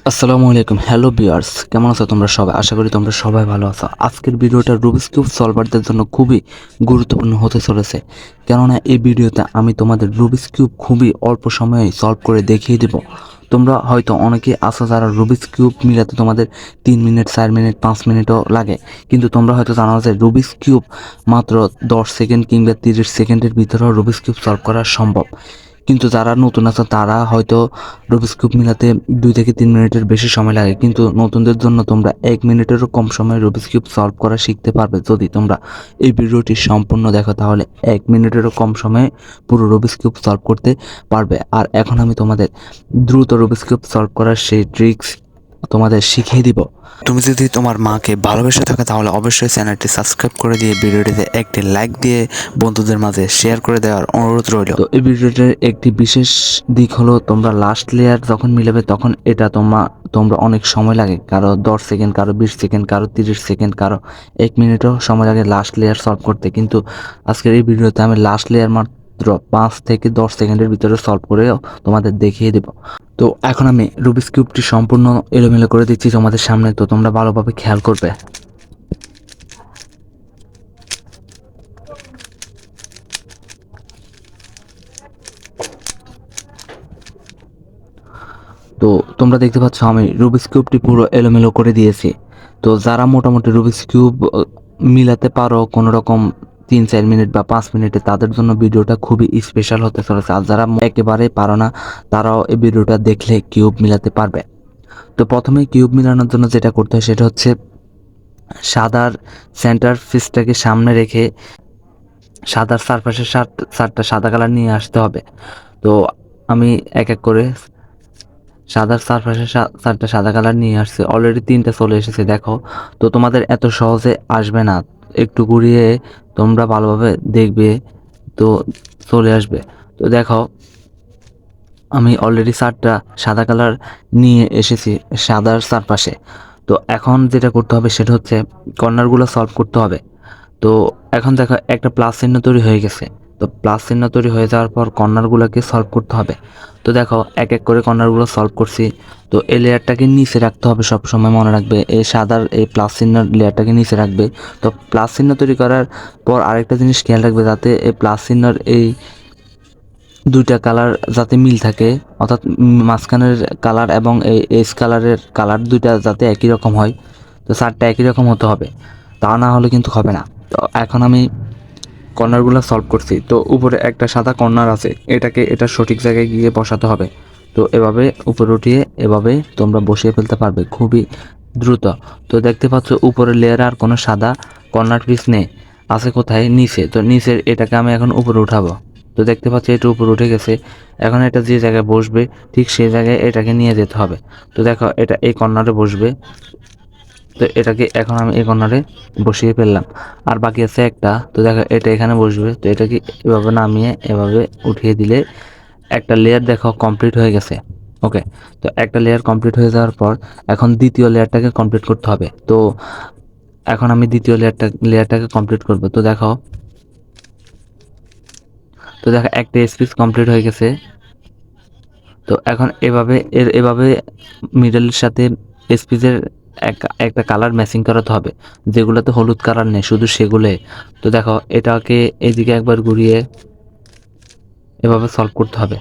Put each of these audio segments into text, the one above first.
আসসালামু আলাইকুম, hello viewers, কেমন আছো তোমরা সবাই? আশা করি তোমরা সবাই ভালো আছো। আজকের ভিডিওটা রুবিক্স কিউব সলভারদের জন্য খুবই গুরুত্বপূর্ণ হতে চলেছে, কেননা এই ভিডিওতে আমি তোমাদের রুবিক্স কিউব খুবই অল্প সময়ে সলভ করে দেখিয়ে দেব। তোমরা হয়তো অনেকে আছো যারা রুবিক্স কিউব মিলাতে তোমাদের 3 মিনিট, 4 মিনিট, 5 মিনিটও লাগে, কিন্তু তোমরা হয়তো জানো যে রুবিক্স কিউব মাত্র 10 সেকেন্ড কিংবা 30 সেকেন্ডের ভিতরেও রুবিক্স কিউব সলভ করা সম্ভব। কিন্তু যারা নতুন আছে তারা হয়তো রুবিক্স কিউব মিলাতে 2 থেকে 3 মিনিটের বেশি সময় লাগে, কিন্তু নতুনদের জন্য তোমরা 1 মিনিটেরও কম সময়ে রুবিক্স কিউব সলভ করা শিখতে পারবে যদি তোমরা এই ভিডিওটি সম্পূর্ণ দেখো। তাহলে 1 মিনিটেরও কম সময়ে পুরো রুবিক্স কিউব সলভ করতে পারবে। আর এখন আমি তোমাদের দ্রুত রুবিক্স কিউব সলভ করার সেই ট্রিক্স তোমাদের শিখিয়ে দিব। তুমি যদি তোমার মাকে ভালোবেসে থাকো তাহলে অবশ্যই চ্যানেলটি সাবস্ক্রাইব করে দিয়ে ভিডিওটিতে একটি লাইক দিয়ে বন্ধুদের মাঝে শেয়ার করে দেওয়ার অনুরোধ রইল। তো এই ভিডিওটির একটি বিশেষ দিক হলো, তোমরা লাস্ট লেয়ার যখন মিলাবে তখন এটা তোমরা অনেক সময় লাগে, কারো 10 সেকেন্ড, কারো 20 সেকেন্ড, কারো 30 সেকেন্ড, কারো 1 মিনিটও সময় লাগে লাস্ট লেয়ার সলভ করতে। কিন্তু আজকের এই ভিডিওতে আমি লাস্ট লেয়ার মাত্র 5 থেকে 10 সেকেন্ডের ভিতরে সলভ করে তোমাদের দেখিয়ে দেব। তো এখন আমি রুবিক্স কিউবটি সম্পূর্ণ এলোমেলো করে দিচ্ছি তোমাদের সামনে, তো তোমরা ভালোভাবে খেয়াল করবে। তো তোমরা দেখতে পাচ্ছ আমি রুবিক্স কিউবটি পুরো এলোমেলো করে দিয়েছি। তো যারা মোটামুটি রুবিক্স কিউব মিলাতে পারো কোনো রকম 3-4 মিনিট বা 5 মিনিটে, তাদের জন্য ভিডিওটা খুবই স্পেশাল হতে চলেছে। আর যারা একেবারে পারো না তারাও এই ভিডিওটা দেখলে কিউব মিলাতে পারবে। তো প্রথমে কিউব মিলানোর জন্য যেটা করতে হয় সেটা হচ্ছে সাদার সেন্টার পিসটাকে সামনে রেখে সাদার চারপাশে চারটা সাদা কালার নিয়ে আসতে হবে। তো আমি এক এক করে সাদার চারপাশে চারটা সাদা কালার নিয়ে আসছে, অলরেডি 3টা চলে এসেছে দেখো। তো তোমাদের এত সহজে আসবে না, একটু ঘুরিয়ে তোমরা ভালোভাবে দেখবে তো চলে আসবে। তো দেখো আমি অলরেডি 4টা সাদা কালার নিয়ে এসেছি সাদার চারপাশে। তো এখন যেটা করতে হবে সেটা হচ্ছে কর্নারগুলো সলভ করতে হবে। তো এখন দেখো একটা প্লাস চিহ্ন তৈরি হয়ে গেছে। তো প্লাস চিহ্ন তৈরি হয়ে যাওয়ার পর কর্নারগুলোকে সলভ করতে হবে। তো দেখো এক এক করে কর্নারগুলো সলভ করছি। তো এই লেয়ারটাকে নিচে রাখতে হবে, সব সময় মনে রাখবে এই সাদার এই প্লাস চিহ্ন লেয়ারটাকে নিচে রাখবে। তো প্লাস চিহ্ন তৈরি করার পর আরেকটা জিনিস খেয়াল রাখবে, যাতে এই প্লাস চিহ্নর এই দুইটা কালার যাতে মিল থাকে, অর্থাৎ মাঝখানের কালার এবং এই এস কালারের কালার দুইটা যাতে একই রকম হয়। তো চারটা একই রকম হতে হবে, তা না হলে কিন্তু হবে না। তো এখন আমি কর্নারগুলো সলভ করছি। তো উপরে একটা সাদা কর্নার আছে, এটা সঠিক জায়গায় গিয়ে বসাতে হবে। তো এভাবে উপরে উঠিয়ে এভাবে তোমরা বসিয়ে ফেলতে পারবে খুবই দ্রুত। তো দেখতে পাচ্ছ উপরের লেয়ারে আর কোনো সাদা কর্নার পিস নেই, আছে কোথায়? নিচে। তো নিচের এটাকে আমি এখন উপরে উঠাবো। তো দেখতে পাচ্ছি এটা উপরে উঠে গেছে। এখন এটা যে জায়গায় বসবে ঠিক সেই জায়গায় এটাকে নিয়ে যেতে হবে। তো দেখো এটা এই কর্নারে বসবে। তো এটাকে এখন আমি এই কর্নারে বসিয়ে ফেললাম। আর বাকি আছে একটা। তো দেখো এটা এখানে বসবে। তো এটাকে এভাবে নামিয়ে এভাবে উঠিয়ে দিলে একটা লেয়ার দেখো কমপ্লিট হয়ে গেছে। ওকে, তো একটা লেয়ার কমপ্লিট হয়ে যাওয়ার পর এখন দ্বিতীয় লেয়ারটাকে কমপ্লিট করতে হবে। তো এখন আমি দ্বিতীয় লেয়ারটাকে কমপ্লিট করব। তো দেখো একটা স্পিচ কমপ্লিট হয়ে গেছে। তো এখন এভাবে মিডলের সাথে স্পিচের একটা কালার ম্যাচিং করাতে হবে, যেগুলোতে হলুদ কালার নেই শুধু সেগুলো। তো দেখো এটাকে এইদিকে একবার ঘুরিয়ে এভাবে সলভ করতে হবে।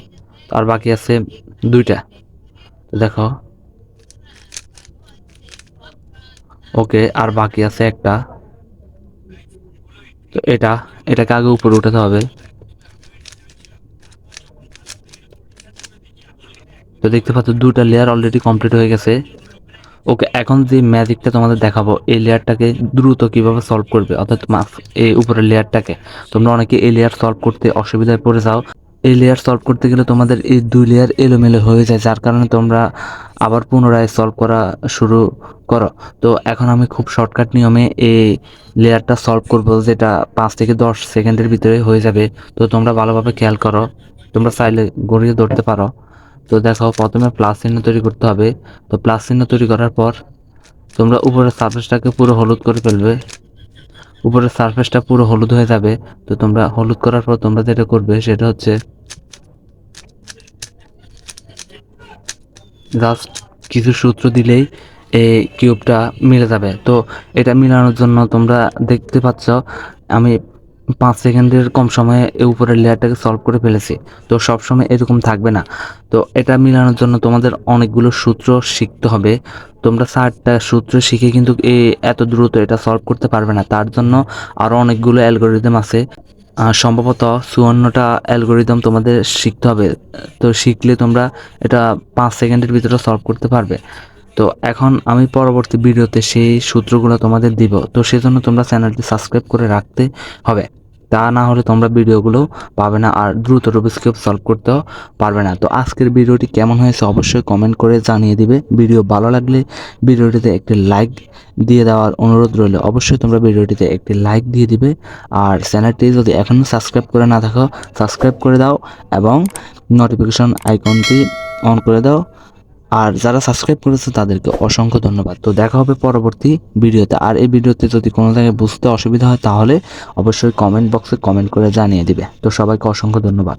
তো আর বাকি আছে দুইটা। তো দেখো ওকে, আর বাকি আছে একটা। তো এটাকে আগে উপরে উঠাতে হবে। তো দেখতে পাচ্ছ দুটা লেয়ার অলরেডি কমপ্লিট হয়ে গেছে। ওকে, এখন যে ম্যাজিকটা তোমাদের দেখাবো, এই লেয়ারটাকে দ্রুত কিভাবে সলভ করবে, অর্থাৎ এই উপরের লেয়ারটাকে। তোমরা অনেকে এই লেয়ার সলভ করতে অসুবিধায় পড়ে যাও। এই লেয়ার সলভ করতে গেলে তোমাদের এই 2 লেয়ার এলোমেলো হয়ে যায়, যার কারণে তোমরা আবার পুনরায় সলভ করা শুরু করো। তো এখন আমি খুব শর্টকাট নিয়মে এই লেয়ারটা সলভ করব, যেটা 5 থেকে 10 সেকেন্ডের ভিতরে হয়ে যাবে। তো তোমরা ভালোভাবে খেয়াল করো, তোমরা চাইলে গড়িয়ে ধরতে পারো। তো দেখো প্রথমে প্লাস চিহ্ন তৈরি করতে হবে। তো প্লাস চিহ্ন তৈরি করার পর তোমরা উপরের সারফেসটাকে পুরো হলুদ করে ফেলবে। উপরের সারফেসটা পুরো হলুদ হয়ে যাবে। তো তোমরা হলুদ করার পর তোমরা যেটা করবে সেটা হচ্ছে জাস্ট কিছু সূত্র দিলেই এই কিউবটা মিলে যাবে। তো এটা মিলানোর জন্য তোমরা দেখতে পাচ্ছ আমি 5 সেকেন্ডের কম সময়ে এই উপরের লেয়ারটাকে সলভ করে ফেলেছি। তো সবসময় এরকম থাকবে না। তো এটা মিলানোর জন্য তোমাদের অনেকগুলো সূত্র শিখতে হবে। তোমরা 4টা সূত্র শিখে কিন্তু এত দ্রুত এটা সলভ করতে পারবে না। তার জন্য আরও অনেকগুলো অ্যালগোরিদম আছে। সম্ভবত 54টা অ্যালগোরিদম তোমাদের শিখতে হবে। তো শিখলে তোমরা এটা 5 সেকেন্ডের ভিতরে সলভ করতে পারবে। তো এখন আমি পরবর্তী ভিডিওতে সেই সূত্রগুলো তোমাদের দিব। তো সেজন্য তোমরা চ্যানেলটি সাবস্ক্রাইব করে রাখতে হবে। তা না হলে তোমরা ভিডিওগুলো পাবে না আর দ্রুত রুবিক্স কিউব সলভ করতেও পারবে না। তো আজকের ভিডিওটি কেমন হয়েছে অবশ্যই কমেন্ট করে জানিয়ে দিবে। ভিডিও ভালো লাগলে ভিডিওটিতে একটি লাইক দিয়ে দেওয়ার অনুরোধ রইল। অবশ্যই তোমরা ভিডিওটিতে একটি লাইক দিয়ে দিবে। আর চ্যানেলটি যদি এখনও সাবস্ক্রাইব করে না থাকো সাবস্ক্রাইব করে দাও এবং নোটিফিকেশন আইকনটি অন করে দাও। আর যারা সাবস্ক্রাইব করেছে তাদেরকে অসংখ্য ধন্যবাদ। তো দেখা হবে পরবর্তী ভিডিওতে। আর এই ভিডিওতে যদি কোনো জায়গায় বুঝতে অসুবিধা হয় তাহলে অবশ্যই কমেন্ট বক্সে কমেন্ট করে জানিয়ে দিবে। তো সবাইকে অসংখ্য ধন্যবাদ।